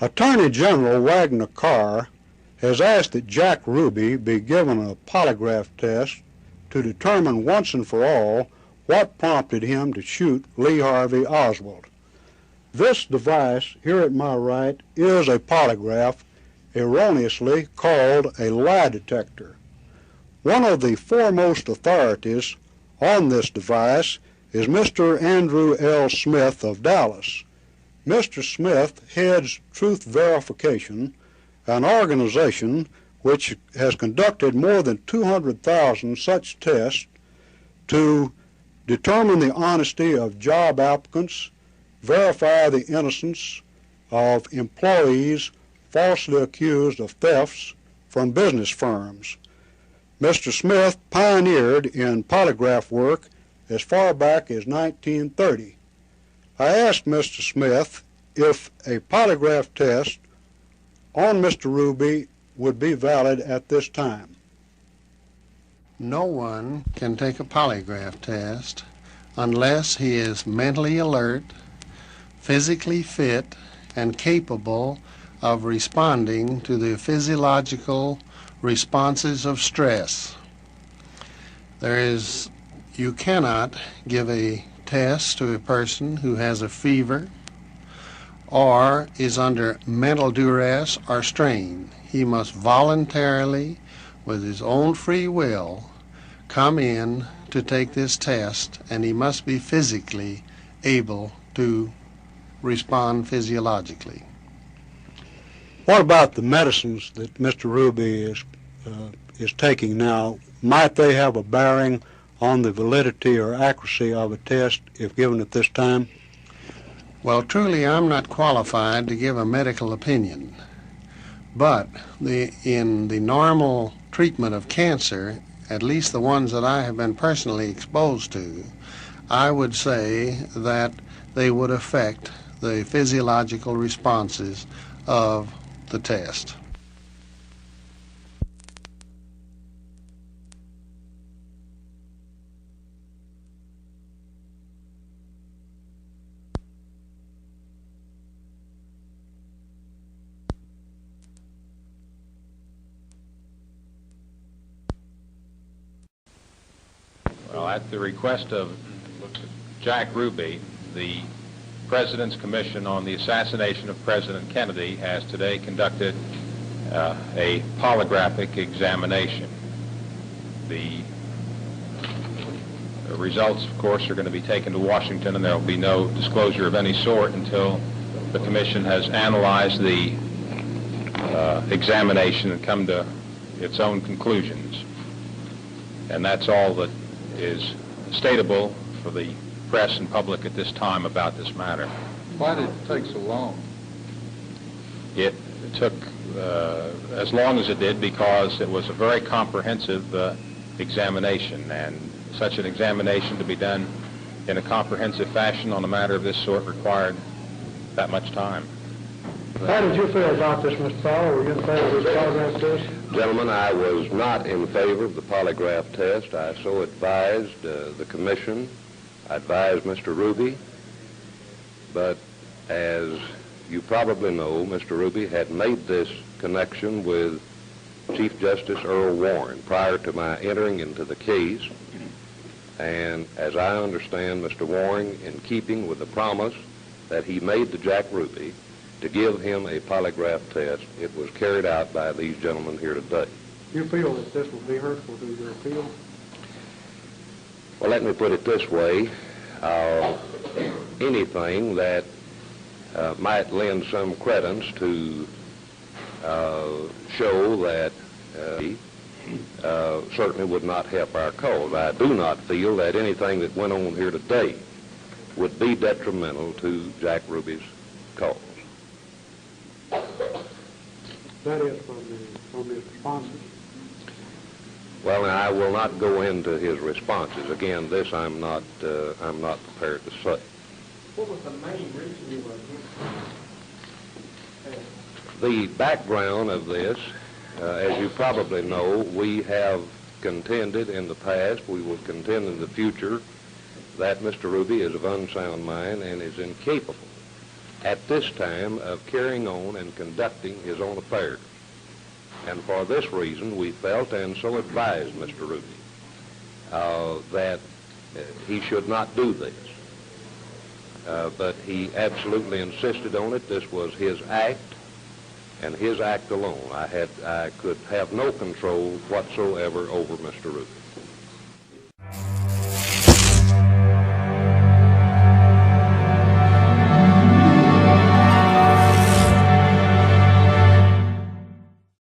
Attorney General Wagner Carr has asked that Jack Ruby be given a polygraph test to determine once and for all what prompted him to shoot Lee Harvey Oswald. This device here at my right is a polygraph, erroneously called a lie detector. One of the foremost authorities on this device is Mr. Andrew L. Smith of Dallas. Mr. Smith heads Truth Verification, an organization which has conducted more than 200,000 such tests to determine the honesty of job applicants, verify the innocence of employees falsely accused of thefts from business firms. Mr. Smith pioneered in polygraph work as far back as 1930. I asked Mr. Smith if a polygraph test on Mr. Ruby would be valid at this time. No one can take a polygraph test unless he is mentally alert, physically fit, and capable of responding to the physiological responses of stress. You cannot give a test to a person who has a fever or is under mental duress or strain. He must voluntarily, with his own free will, come in to take this test, and he must be physically able to respond physiologically. What about the medicines that Mr. Ruby is taking now? Might they have a bearing on the validity or accuracy of a test if given at this time? Well, truly, I'm not qualified to give a medical opinion, but in the normal treatment of cancer, at least the ones that I have been personally exposed to, I would say that they would affect the physiological responses of the test. Well, at the request of Jack Ruby, the President's Commission on the Assassination of President Kennedy has today conducted a polygraphic examination. The results, of course, are going to be taken to Washington, and there will be no disclosure of any sort until the Commission has analyzed the examination and come to its own conclusions. And that's all that is stateable for the press and public at this time about this matter. Why did it take so long? It took as long as it did because it was a very comprehensive examination, and such an examination to be done in a comprehensive fashion on a matter of this sort required that much time. How did you feel about this, Mr. Fowler? Were you in favor of this polygraph test? Gentlemen, I was not in favor of the polygraph test. I so advised the Commission. I advised Mr. Ruby. But as you probably know, Mr. Ruby had made this connection with Chief Justice Earl Warren prior to my entering into the case. And as I understand, Mr. Warren, in keeping with the promise that he made to Jack Ruby to give him a polygraph test, it was carried out by these gentlemen here today. You feel that this will be hurtful to your appeal? Well, let me put it this way. Anything that might lend some credence to show that certainly would not help our cause. I do not feel that anything that went on here today would be detrimental to Jack Ruby's cause. That is from his responses. Well, I will not go into his responses. Again, this I'm not prepared to say. What was the main reason you were here? The background of this, as you probably know, we have contended in the past, we will contend in the future, that Mr. Ruby is of unsound mind and is incapable at this time of carrying on and conducting his own affairs. And for this reason, we felt, and so advised Mr. Ruby, that he should not do this. But he absolutely insisted on it. This was his act, and his act alone. I could have no control whatsoever over Mr. Ruby.